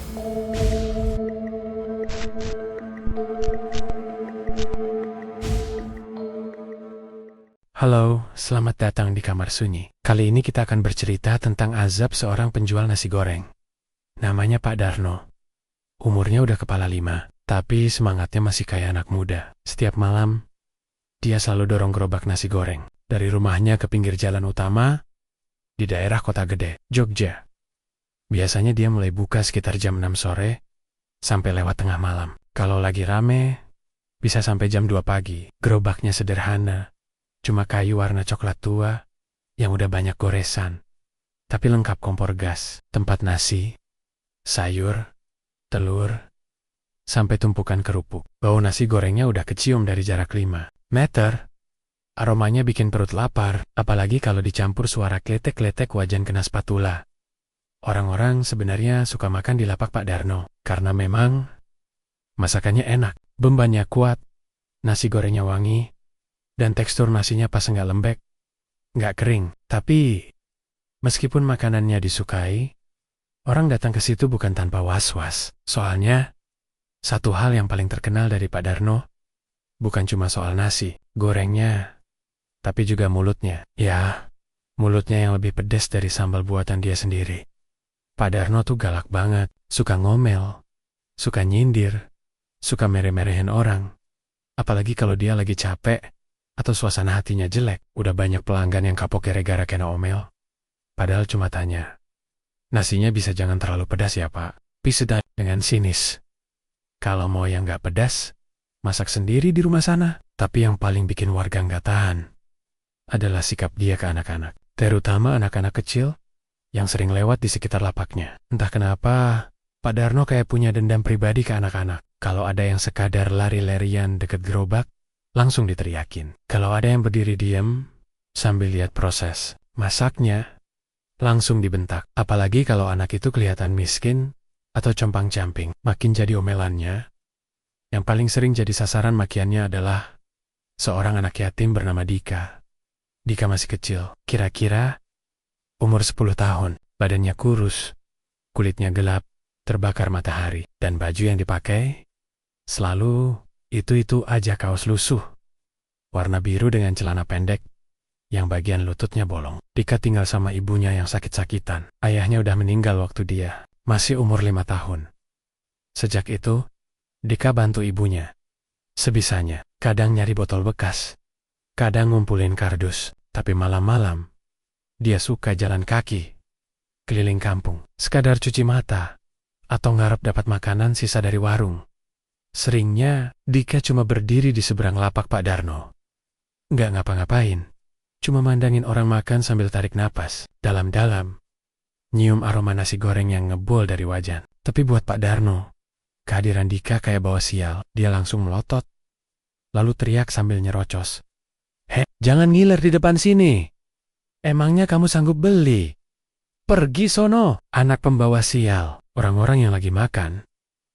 Halo, selamat datang di Kamar Sunyi. Kali ini kita akan bercerita tentang azab seorang penjual nasi goreng. Namanya Pak Darno. Umurnya udah kepala 5, tapi semangatnya masih kayak anak muda. Setiap malam, dia selalu dorong gerobak nasi goreng. Dari rumahnya ke pinggir jalan utama, di daerah Kota Gede, Jogja. Biasanya dia mulai buka sekitar jam 6 sore, sampai lewat tengah malam. Kalau lagi rame, bisa sampai jam 2 pagi. Gerobaknya sederhana. Cuma kayu warna coklat tua yang udah banyak goresan, tapi lengkap kompor gas, tempat nasi, sayur, telur, sampai tumpukan kerupuk. Bau nasi gorengnya udah kecium dari jarak 5 meter. Aromanya bikin perut lapar, apalagi kalau dicampur suara kletek-kletek wajan kena spatula. Orang-orang sebenarnya suka makan di lapak Pak Darno, karena memang masakannya enak, bebannya kuat, nasi gorengnya wangi, dan tekstur nasinya pas nggak lembek, nggak kering. Tapi, meskipun makanannya disukai, orang datang ke situ bukan tanpa was-was. Soalnya, satu hal yang paling terkenal dari Pak Darno, bukan cuma soal nasi, gorengnya, tapi juga mulutnya. Ya, mulutnya yang lebih pedas dari sambal buatan dia sendiri. Pak Darno tuh galak banget, suka ngomel, suka nyindir, suka mere-merehin orang. Apalagi kalau dia lagi capek, atau suasana hatinya jelek. Udah banyak pelanggan yang kapok gara-gara kena omel. Padahal cuma tanya, nasinya bisa jangan terlalu pedas ya Pak? Piseda dengan sinis. Kalau mau yang nggak pedas, masak sendiri di rumah sana. Tapi yang paling bikin warga nggak tahan adalah sikap dia ke anak-anak. Terutama anak-anak kecil yang sering lewat di sekitar lapaknya. Entah kenapa, Pak Darno kayak punya dendam pribadi ke anak-anak. Kalau ada yang sekadar lari-larian deket gerobak, langsung diteriakin. Kalau ada yang berdiri diam sambil lihat proses masaknya, langsung dibentak. Apalagi kalau anak itu kelihatan miskin atau compang-camping, makin jadi omelannya. Yang paling sering jadi sasaran makiannya adalah seorang anak yatim bernama Dika. Dika masih kecil, kira-kira umur 10 tahun, badannya kurus, kulitnya gelap, terbakar matahari, dan baju yang dipakai selalu itu aja kaos lusuh, warna biru dengan celana pendek, yang bagian lututnya bolong. Dika tinggal sama ibunya yang sakit-sakitan. Ayahnya udah meninggal waktu dia masih umur 5 tahun. Sejak itu, Dika bantu ibunya sebisanya. Kadang nyari botol bekas, kadang ngumpulin kardus. Tapi malam-malam, dia suka jalan kaki keliling kampung, sekadar cuci mata, atau ngarep dapat makanan sisa dari warung. Seringnya, Dika cuma berdiri di seberang lapak Pak Darno. Nggak ngapa-ngapain, cuma mandangin orang makan sambil tarik napas dalam-dalam, nyium aroma nasi goreng yang ngebul dari wajan. Tapi buat Pak Darno, kehadiran Dika kayak bawa sial. Dia langsung melotot, lalu teriak sambil nyerocos. "Heh, jangan ngiler di depan sini. Emangnya kamu sanggup beli? Pergi sono, anak pembawa sial." Orang-orang yang lagi makan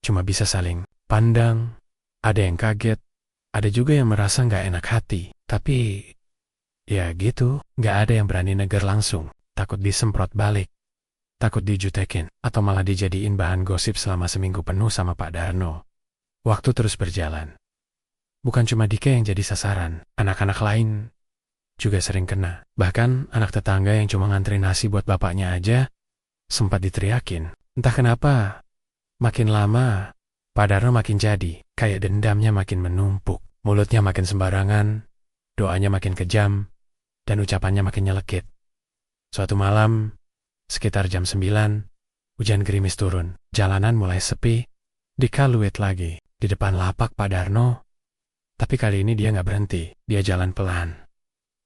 cuma bisa saling pandang, ada yang kaget, ada juga yang merasa nggak enak hati. Tapi, ya gitu, nggak ada yang berani negur langsung, takut disemprot balik, takut dijutekin, atau malah dijadiin bahan gosip selama seminggu penuh sama Pak Darno. Waktu terus berjalan. Bukan cuma Dika yang jadi sasaran, anak-anak lain juga sering kena. Bahkan anak tetangga yang cuma ngantri nasi buat bapaknya aja, sempat diteriakin. Entah kenapa, makin lama, Pak Darno makin jadi, kayak dendamnya makin menumpuk. Mulutnya makin sembarangan, doanya makin kejam, dan ucapannya makin nyelekit. Suatu malam, sekitar jam 9, hujan gerimis turun. Jalanan mulai sepi, Dika luit lagi di depan lapak Pak Darno. Tapi kali ini dia nggak berhenti, dia jalan pelan,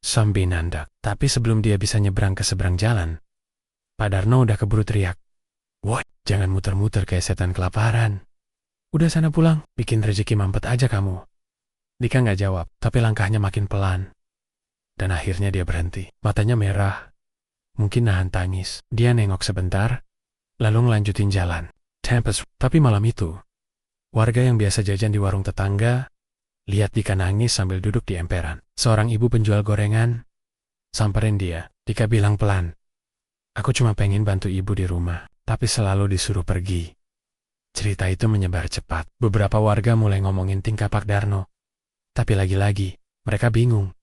sambil nandak. Tapi sebelum dia bisa nyebrang ke seberang jalan, Pak Darno udah keburu teriak. "Woi, jangan muter-muter kayak setan kelaparan. Udah sana pulang, bikin rezeki mampet aja kamu." Dika nggak jawab, tapi langkahnya makin pelan. Dan akhirnya dia berhenti. Matanya merah, mungkin nahan tangis. Dia nengok sebentar, lalu ngelanjutin jalan. Tempest. Tapi malam itu, warga yang biasa jajan di warung tetangga lihat Dika nangis sambil duduk di emperan. Seorang ibu penjual gorengan samperin dia. Dika bilang pelan, "Aku cuma pengen bantu ibu di rumah, tapi selalu disuruh pergi. Cerita itu menyebar cepat. Beberapa warga mulai ngomongin tingkah Pak Darno. Tapi lagi-lagi, mereka bingung.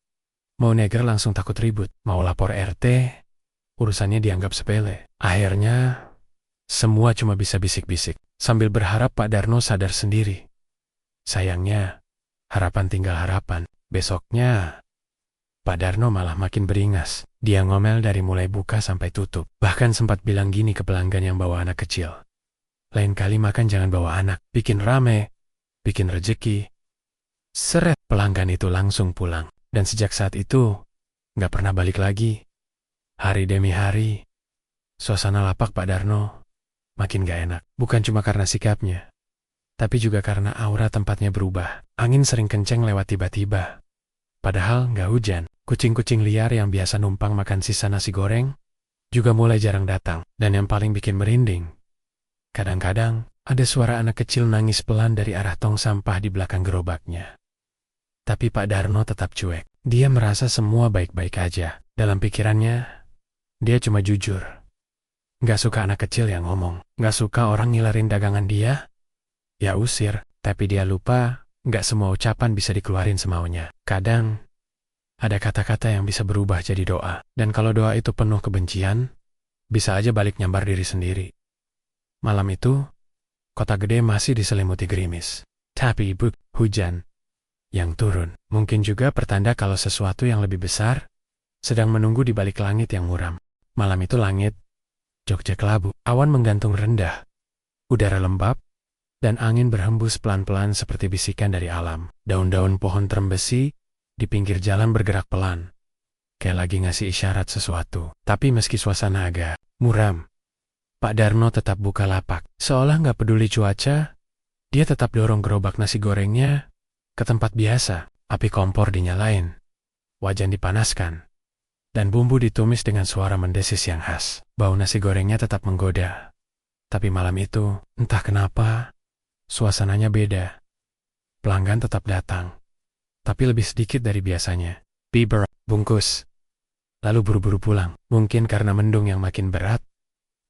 Mau neger langsung takut ribut. Mau lapor RT, urusannya dianggap sepele. Akhirnya, semua cuma bisa bisik-bisik. Sambil berharap Pak Darno sadar sendiri. Sayangnya, harapan tinggal harapan. Besoknya, Pak Darno malah makin beringas. Dia ngomel dari mulai buka sampai tutup. Bahkan sempat bilang gini ke pelanggan yang bawa anak kecil. Lain kali makan jangan bawa anak. Bikin rame, bikin rejeki. Seret, pelanggan itu langsung pulang. Dan sejak saat itu, nggak pernah balik lagi. Hari demi hari, suasana lapak Pak Darno makin gak enak. Bukan cuma karena sikapnya, tapi juga karena aura tempatnya berubah. Angin sering kenceng lewat tiba-tiba. Padahal nggak hujan. Kucing-kucing liar yang biasa numpang makan sisa nasi goreng juga mulai jarang datang. Dan yang paling bikin merinding, kadang-kadang ada suara anak kecil nangis pelan dari arah tong sampah di belakang gerobaknya. Tapi Pak Darno tetap cuek. Dia merasa semua baik-baik aja. Dalam pikirannya, dia cuma jujur. Nggak suka anak kecil yang ngomong. Nggak suka orang ngilerin dagangan dia. Ya usir. Tapi dia lupa, nggak semua ucapan bisa dikeluarin semaunya. Kadang, ada kata-kata yang bisa berubah jadi doa. Dan kalau doa itu penuh kebencian, bisa aja balik nyambar diri sendiri. Malam itu, kota gede masih diselimuti gerimis. Tapi hujan yang turun mungkin juga pertanda kalau sesuatu yang lebih besar sedang menunggu di balik langit yang muram. Malam itu langit Jogja kelabu. Awan menggantung rendah. Udara lembab, dan angin berhembus pelan-pelan seperti bisikan dari alam. Daun-daun pohon terembesi di pinggir jalan bergerak pelan, kayak lagi ngasih isyarat sesuatu. Tapi meski suasana agak muram, Pak Darno tetap buka lapak. Seolah nggak peduli cuaca, dia tetap dorong gerobak nasi gorengnya ke tempat biasa. Api kompor dinyalain, wajan dipanaskan, dan bumbu ditumis dengan suara mendesis yang khas. Bau nasi gorengnya tetap menggoda. Tapi malam itu, entah kenapa, suasananya beda. Pelanggan tetap datang, tapi lebih sedikit dari biasanya. Biber, bungkus, lalu buru-buru pulang. Mungkin karena mendung yang makin berat,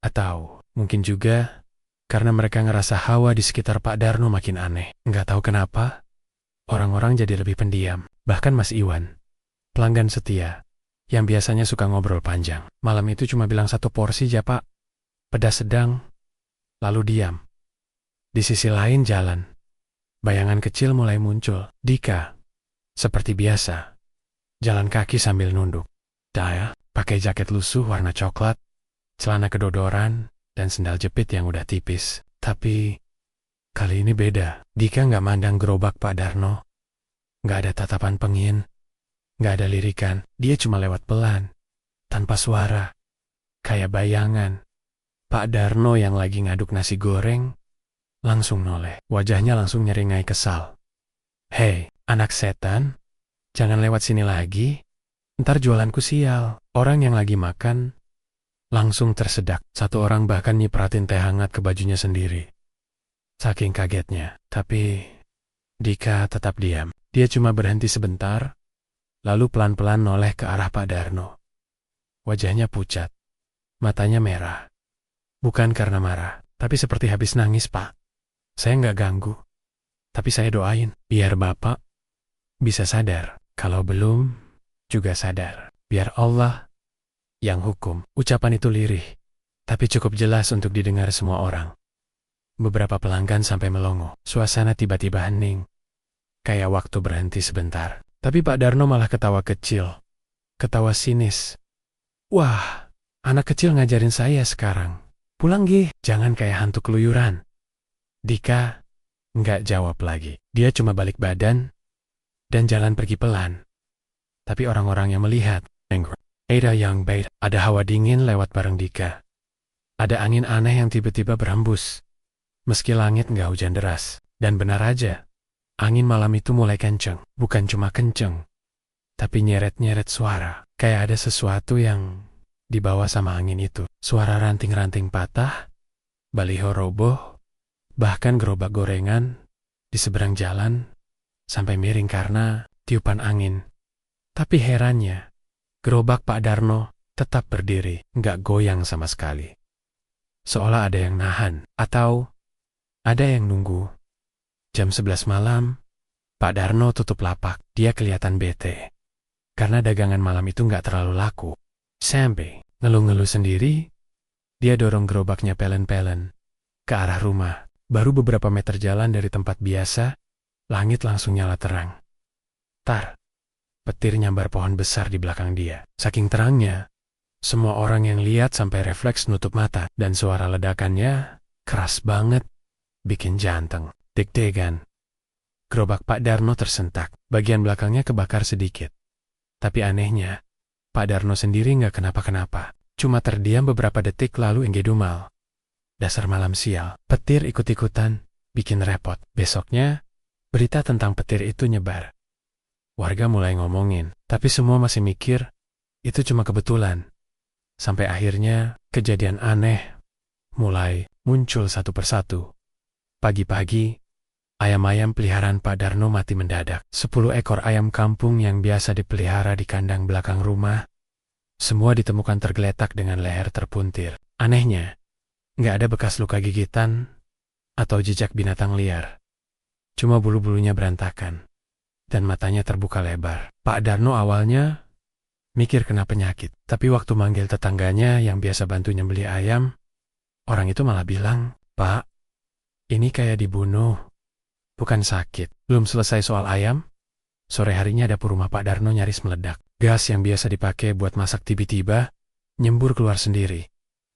atau mungkin juga karena mereka ngerasa hawa di sekitar Pak Darno makin aneh. Nggak tahu kenapa, orang-orang jadi lebih pendiam. Bahkan Mas Iwan, pelanggan setia, yang biasanya suka ngobrol panjang, malam itu cuma bilang 1 porsi aja Pak. Pedas sedang, lalu diam. Di sisi lain jalan, bayangan kecil mulai muncul. Dika, seperti biasa, jalan kaki sambil nunduk. Daya, pakai jaket lusuh warna coklat, celana kedodoran, dan sendal jepit yang udah tipis. Tapi, kali ini beda. Dika nggak mandang gerobak Pak Darno. Nggak ada tatapan pengin. Nggak ada lirikan. Dia cuma lewat pelan, tanpa suara. Kayak bayangan. Pak Darno yang lagi ngaduk nasi goreng, langsung noleh. Wajahnya langsung nyeringai kesal. Hei, anak setan, jangan lewat sini lagi. Ntar jualanku sial. Orang yang lagi makan langsung tersedak. Satu orang bahkan nyipratin teh hangat ke bajunya sendiri. Saking kagetnya. Tapi Dika tetap diam. Dia cuma berhenti sebentar, lalu pelan-pelan noleh ke arah Pak Darno. Wajahnya pucat, matanya merah. Bukan karena marah, tapi seperti habis nangis, Pak. Saya nggak ganggu, tapi saya doain biar Bapak bisa sadar. Kalau belum, juga sadar. Biar Allah yang hukum. Ucapan itu lirih, tapi cukup jelas untuk didengar semua orang. Beberapa pelanggan sampai melongo. Suasana tiba-tiba hening, kayak waktu berhenti sebentar. Tapi Pak Darno malah ketawa kecil, ketawa sinis. Wah, anak kecil ngajarin saya sekarang. Pulang gih, jangan kayak hantu keluyuran. Dika nggak jawab lagi. Dia cuma balik badan dan jalan pergi pelan. Tapi orang-orang yang melihat, ada yang bait, ada hawa dingin lewat bareng Dika. Ada angin aneh yang tiba-tiba berhembus. Meski langit nggak hujan deras. Dan benar aja, angin malam itu mulai kenceng. Bukan cuma kenceng, tapi nyeret-nyeret suara. Kayak ada sesuatu yang dibawa sama angin itu. Suara ranting-ranting patah, baliho roboh, bahkan gerobak gorengan di seberang jalan sampai miring karena tiupan angin. Tapi herannya, gerobak Pak Darno tetap berdiri, nggak goyang sama sekali. Seolah ada yang nahan, atau Ada yang nunggu. Jam 11 malam, Pak Darno tutup lapak. Dia kelihatan bete. Karena dagangan malam itu nggak terlalu laku. Sampai ngeluh-ngeluh sendiri, dia dorong gerobaknya pelen-pelen ke arah rumah. Baru beberapa meter jalan dari tempat biasa, langit langsung nyala terang. Tar, petir nyambar pohon besar di belakang dia. Saking terangnya, semua orang yang lihat sampai refleks nutup mata. Dan suara ledakannya keras banget, bikin jantung deg-degan. Gerobak Pak Darno tersentak, bagian belakangnya kebakar sedikit. Tapi anehnya, Pak Darno sendiri nggak kenapa-kenapa. Cuma terdiam beberapa detik lalu enggedumal. Dasar malam sial, petir ikut-ikutan, bikin repot. Besoknya, berita tentang petir itu nyebar. Warga mulai ngomongin, tapi semua masih mikir, itu cuma kebetulan. Sampai akhirnya, kejadian aneh mulai muncul satu persatu. Pagi-pagi, ayam-ayam peliharaan Pak Darno mati mendadak. 10 ekor ayam kampung yang biasa dipelihara di kandang belakang rumah, semua ditemukan tergeletak dengan leher terpuntir. Anehnya, nggak ada bekas luka gigitan atau jejak binatang liar. Cuma bulu-bulunya berantakan, dan matanya terbuka lebar. Pak Darno awalnya mikir kena penyakit, tapi waktu manggil tetangganya yang biasa bantu nyembeli ayam, orang itu malah bilang, "Pak, ini kayak dibunuh, bukan sakit." Belum selesai soal ayam, sore harinya dapur rumah Pak Darno nyaris meledak. Gas yang biasa dipakai buat masak tiba-tiba nyembur keluar sendiri.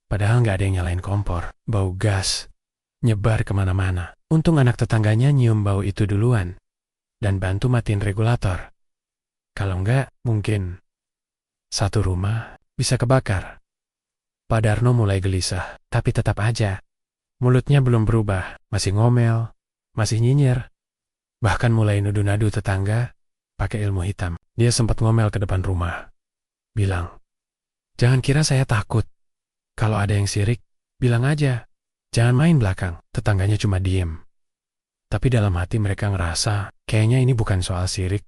Padahal nggak ada yang nyalain kompor. Bau gas nyebar kemana-mana. Untung anak tetangganya nyium bau itu duluan dan bantu matiin regulator. Kalau nggak, mungkin satu rumah bisa kebakar. Pak Darno mulai gelisah, tapi tetap aja. Mulutnya belum berubah, masih ngomel, masih nyinyir. Bahkan mulai nudu-nadu tetangga pakai ilmu hitam. Dia sempat ngomel ke depan rumah. Bilang, "Jangan kira saya takut. Kalau ada yang sirik, bilang aja. Jangan main belakang." Tetangganya cuma diem. Tapi dalam hati mereka ngerasa, kayaknya ini bukan soal sirik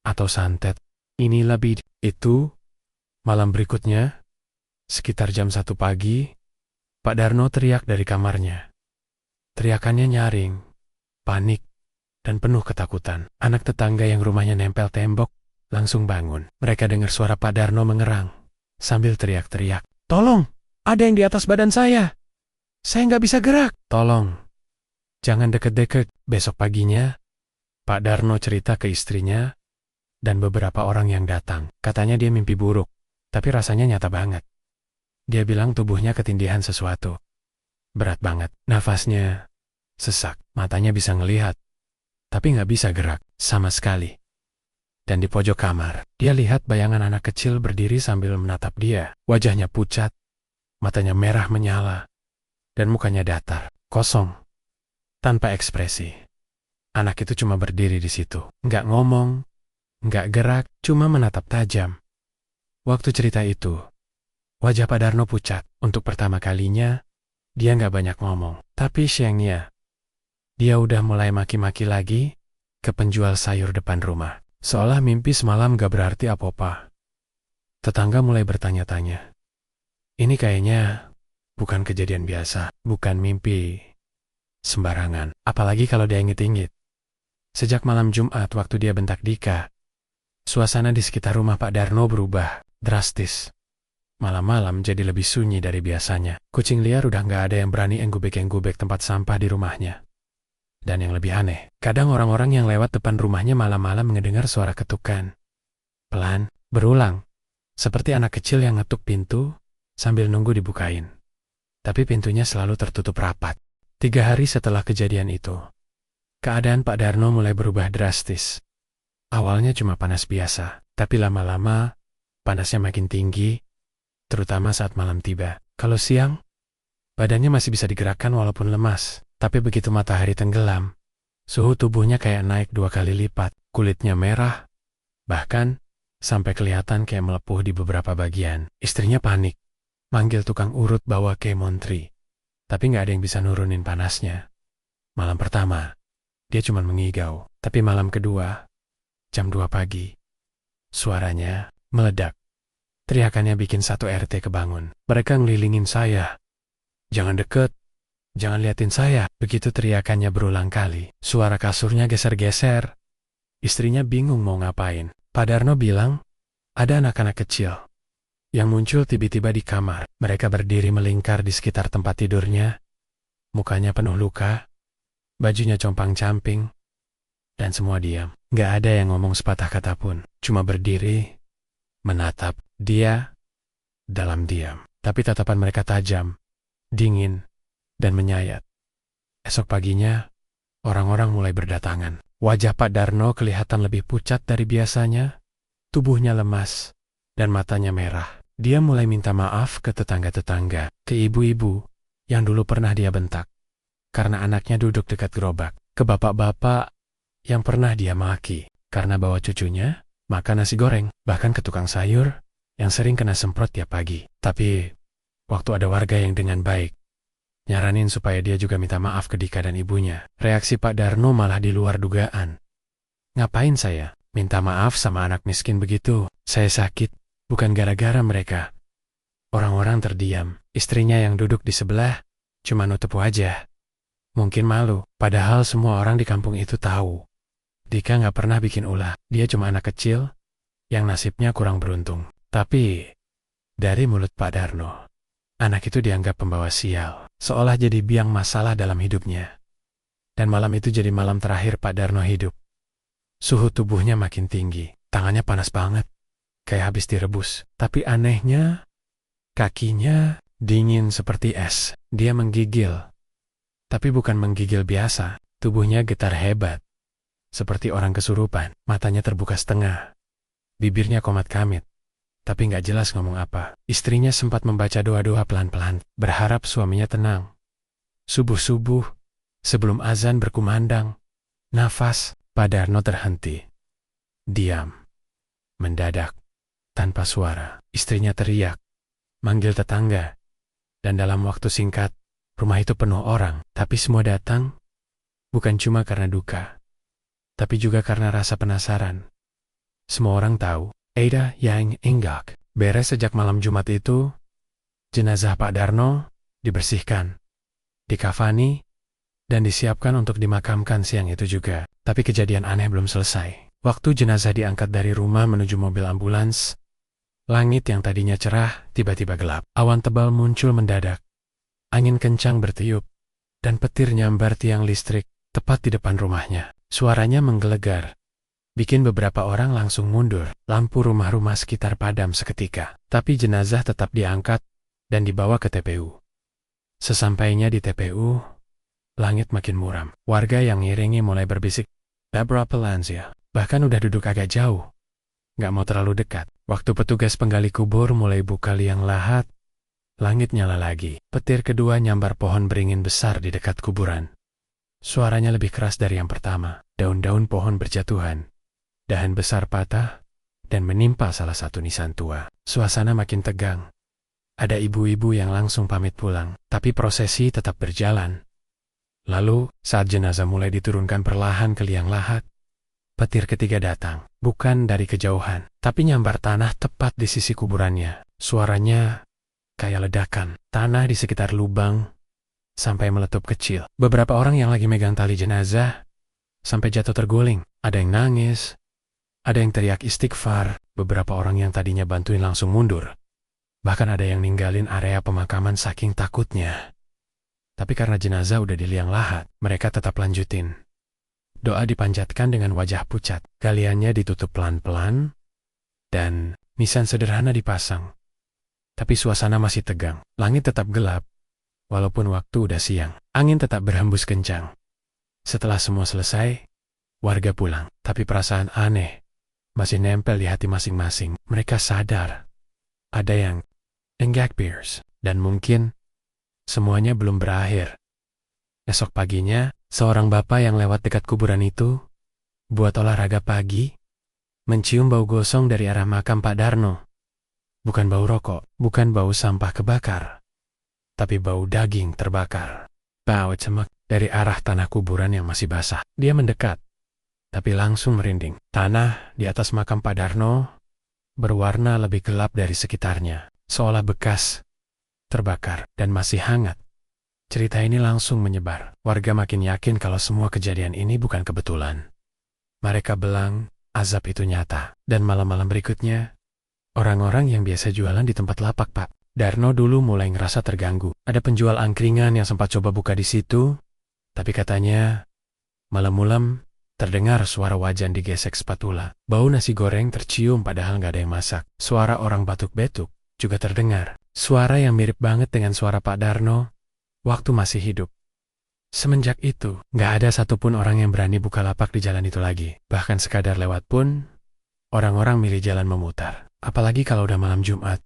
atau santet. Ini lebih. Itu, malam berikutnya, sekitar jam 1 pagi, Pak Darno teriak dari kamarnya. Teriakannya nyaring, panik, dan penuh ketakutan. Anak tetangga yang rumahnya nempel tembok langsung bangun. Mereka dengar suara Pak Darno mengerang sambil teriak-teriak, "Tolong, ada yang di atas badan saya. Saya nggak bisa gerak. Tolong, jangan deket-deket." Besok paginya, Pak Darno cerita ke istrinya dan beberapa orang yang datang. Katanya dia mimpi buruk, tapi rasanya nyata banget. Dia bilang tubuhnya ketindihan sesuatu. Berat banget, nafasnya sesak, matanya bisa ngelihat, tapi nggak bisa gerak sama sekali. Dan di pojok kamar, dia lihat bayangan anak kecil berdiri sambil menatap dia. Wajahnya pucat, matanya merah menyala, dan mukanya datar, kosong, tanpa ekspresi. Anak itu cuma berdiri di situ, nggak ngomong, nggak gerak, cuma menatap tajam. Waktu cerita itu, wajah Pak Darno pucat. Untuk pertama kalinya, dia nggak banyak ngomong. Tapi siangnya, dia udah mulai maki-maki lagi ke penjual sayur depan rumah. Seolah mimpi semalam gak berarti apa-apa. Tetangga mulai bertanya-tanya. Ini kayaknya bukan kejadian biasa, bukan mimpi sembarangan. Apalagi kalau dia ingit-ingit. Sejak malam Jumat waktu dia bentak Dika, suasana di sekitar rumah Pak Darno berubah drastis. Malam-malam jadi lebih sunyi dari biasanya. Kucing liar udah nggak ada yang berani enggubek-enggubek tempat sampah di rumahnya. Dan yang lebih aneh, kadang orang-orang yang lewat depan rumahnya malam-malam mendengar suara ketukan. Pelan, berulang. Seperti anak kecil yang ngetuk pintu sambil nunggu dibukain. Tapi pintunya selalu tertutup rapat. 3 hari setelah kejadian itu, keadaan Pak Darno mulai berubah drastis. Awalnya cuma panas biasa, tapi lama-lama panasnya makin tinggi, terutama saat malam tiba. Kalau siang, badannya masih bisa digerakkan walaupun lemas. Tapi begitu matahari tenggelam, suhu tubuhnya kayak naik 2 kali lipat. Kulitnya merah, bahkan sampai kelihatan kayak melepuh di beberapa bagian. Istrinya panik, manggil tukang urut bawa ke Montri. Tapi nggak ada yang bisa nurunin panasnya. Malam pertama, dia cuma mengigau. Tapi malam kedua, jam 2 pagi, suaranya meledak. Teriakannya bikin satu RT kebangun. Mereka ngelilingin saya. "Jangan deket, Jangan liatin saya. Begitu teriakannya berulang kali. Suara kasurnya geser-geser. Istrinya bingung mau ngapain. Pak Darno bilang, ada anak-anak kecil yang muncul tiba-tiba di kamar. Mereka berdiri melingkar di sekitar tempat tidurnya. Mukanya penuh luka, bajunya compang-camping, dan semua diam. Gak ada yang ngomong sepatah kata pun. Cuma berdiri, menatap dia dalam diam. Tapi tatapan mereka tajam, dingin, dan menyayat. Esok paginya, orang-orang mulai berdatangan. Wajah Pak Darno kelihatan lebih pucat dari biasanya, tubuhnya lemas, dan matanya merah. Dia mulai minta maaf ke tetangga-tetangga, ke ibu-ibu yang dulu pernah dia bentak, karena anaknya duduk dekat gerobak, ke bapak-bapak yang pernah dia maki, karena bawa cucunya makan nasi goreng, bahkan ke tukang sayur yang sering kena semprot tiap pagi. Tapi, waktu ada warga yang dengan baik nyaranin supaya dia juga minta maaf ke Dika dan ibunya, reaksi Pak Darno malah di luar dugaan. Ngapain saya minta maaf sama anak miskin begitu? Saya sakit, bukan gara-gara mereka. Orang-orang terdiam. Istrinya yang duduk di sebelah cuma nutup wajah. Mungkin malu, padahal semua orang di kampung itu tahu. Dika nggak pernah bikin ulah. Dia cuma anak kecil yang nasibnya kurang beruntung. Tapi, dari mulut Pak Darno, anak itu dianggap pembawa sial, seolah jadi biang masalah dalam hidupnya. Dan malam itu jadi malam terakhir Pak Darno hidup. Suhu tubuhnya makin tinggi, tangannya panas banget, kayak habis direbus. Tapi anehnya, kakinya dingin seperti es. Dia menggigil. Tapi bukan menggigil biasa, tubuhnya getar hebat. Seperti orang kesurupan, matanya terbuka setengah. Bibirnya komat-kamit, tapi nggak jelas ngomong apa. Istrinya sempat membaca doa-doa pelan-pelan, berharap suaminya tenang. Subuh-subuh, sebelum azan berkumandang, nafas Pak Darno terhenti. Diam. Mendadak, tanpa suara, istrinya teriak, manggil tetangga. Dan dalam waktu singkat, rumah itu penuh orang. Tapi semua datang, bukan cuma karena duka, tapi juga karena rasa penasaran. Semua orang tahu, Ada yang enggak beres sejak malam Jumat itu. Jenazah Pak Darno dibersihkan, dikafani, dan disiapkan untuk dimakamkan siang itu juga. Tapi kejadian aneh belum selesai. Waktu jenazah diangkat dari rumah menuju mobil ambulans, langit yang tadinya cerah tiba-tiba gelap. Awan tebal muncul mendadak. Angin kencang bertiup, dan petir nyambar tiang listrik tepat di depan rumahnya. Suaranya menggelegar, bikin beberapa orang langsung mundur. Lampu rumah-rumah sekitar padam seketika. Tapi jenazah tetap diangkat dan dibawa ke TPU. Sesampainya di TPU, langit makin muram. Warga yang ngiringi mulai berbisik, "Beberapa lansia." Bahkan udah duduk agak jauh, nggak mau terlalu dekat. Waktu petugas penggali kubur mulai buka liang lahat, langit nyala lagi. Petir kedua nyambar pohon beringin besar di dekat kuburan. Suaranya lebih keras dari yang pertama. Daun-daun pohon berjatuhan, dahan besar patah, dan menimpa salah satu nisan tua. Suasana makin tegang. Ada ibu-ibu yang langsung pamit pulang, tapi prosesi tetap berjalan. Lalu, saat jenazah mulai diturunkan perlahan ke liang lahat, petir ketiga datang, bukan dari kejauhan, tapi nyambar tanah tepat di sisi kuburannya. Suaranya kayak ledakan. Tanah di sekitar lubang sampai meletup kecil. Beberapa orang yang lagi megang tali jenazah sampai jatuh terguling. Ada yang nangis, ada yang teriak istighfar. Beberapa orang yang tadinya bantuin langsung mundur. Bahkan ada yang ninggalin area pemakaman saking takutnya. Tapi karena jenazah udah di liang lahat, mereka tetap lanjutin. Doa dipanjatkan dengan wajah pucat. Galiannya ditutup pelan-pelan, dan nisan sederhana dipasang. Tapi suasana masih tegang. Langit tetap gelap, walaupun waktu udah siang. Angin tetap berhembus kencang. Setelah semua selesai, warga pulang. Tapi perasaan aneh masih nempel di hati masing-masing. Mereka sadar ada yang enggak beres, dan mungkin semuanya belum berakhir. Esok paginya, seorang bapak yang lewat dekat kuburan itu, buat olahraga pagi, mencium bau gosong dari arah makam Pak Darno. Bukan bau rokok, bukan bau sampah kebakar, tapi bau daging terbakar. Bau cemek dari arah tanah kuburan yang masih basah. Dia mendekat, tapi langsung merinding. Tanah di atas makam Pak Darno berwarna lebih gelap dari sekitarnya, seolah bekas, terbakar, dan masih hangat. Cerita ini langsung menyebar. Warga makin yakin kalau semua kejadian ini bukan kebetulan. Mereka bilang, azab itu nyata. Dan malam-malam berikutnya, orang-orang yang biasa jualan di tempat lapak, Pak Darno dulu mulai ngerasa terganggu. Ada penjual angkringan yang sempat coba buka di situ, tapi katanya, malam-malam terdengar suara wajan digesek spatula. Bau nasi goreng tercium padahal nggak ada yang masak. Suara orang batuk-betuk juga terdengar. Suara yang mirip banget dengan suara Pak Darno waktu masih hidup. Semenjak itu, nggak ada satupun orang yang berani buka lapak di jalan itu lagi. Bahkan sekadar lewat pun, orang-orang milih jalan memutar. Apalagi kalau udah malam Jumat.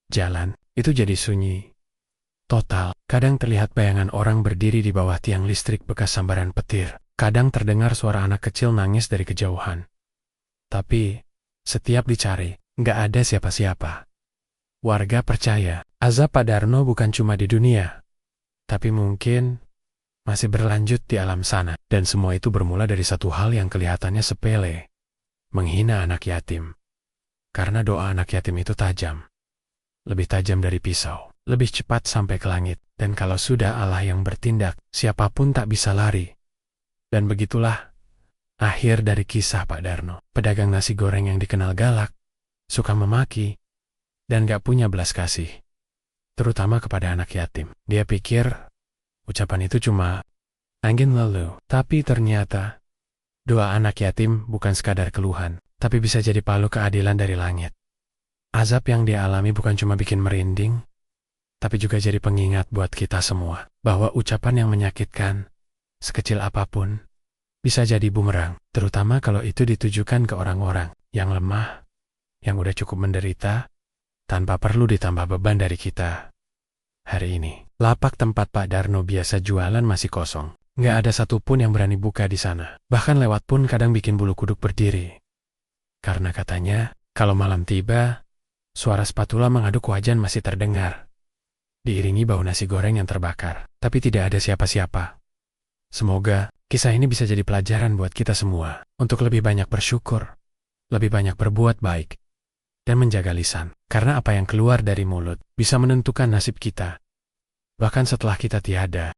Jalan itu jadi sunyi total. Kadang terlihat bayangan orang berdiri di bawah tiang listrik bekas sambaran petir. Kadang terdengar suara anak kecil nangis dari kejauhan. Tapi, setiap dicari, nggak ada siapa-siapa. Warga percaya, azab Pak Darno bukan cuma di dunia, tapi mungkin masih berlanjut di alam sana. Dan semua itu bermula dari satu hal yang kelihatannya sepele. Menghina anak yatim. Karena doa anak yatim itu tajam. Lebih tajam dari pisau. Lebih cepat sampai ke langit. Dan kalau sudah Allah yang bertindak, siapapun tak bisa lari. Dan begitulah akhir dari kisah Pak Darno. Pedagang nasi goreng yang dikenal galak, suka memaki, dan gak punya belas kasih. Terutama kepada anak yatim. Dia pikir ucapan itu cuma angin lalu. Tapi ternyata doa anak yatim bukan sekadar keluhan, tapi bisa jadi palu keadilan dari langit. Azab yang dia alami bukan cuma bikin merinding, tapi juga jadi pengingat buat kita semua, bahwa ucapan yang menyakitkan, sekecil apapun, bisa jadi bumerang, terutama kalau itu ditujukan ke orang-orang yang lemah, yang udah cukup menderita, tanpa perlu ditambah beban dari kita. Hari ini, lapak tempat Pak Darno biasa jualan masih kosong. Nggak ada satupun yang berani buka di sana. Bahkan lewat pun kadang bikin bulu kuduk berdiri. Karena katanya, kalau malam tiba, suara spatula mengaduk wajan masih terdengar. Diiringi bau nasi goreng yang terbakar, tapi tidak ada siapa-siapa. Semoga kisah ini bisa jadi pelajaran buat kita semua, untuk lebih banyak bersyukur, lebih banyak berbuat baik, dan menjaga lisan. Karena apa yang keluar dari mulut bisa menentukan nasib kita. Bahkan setelah kita tiada.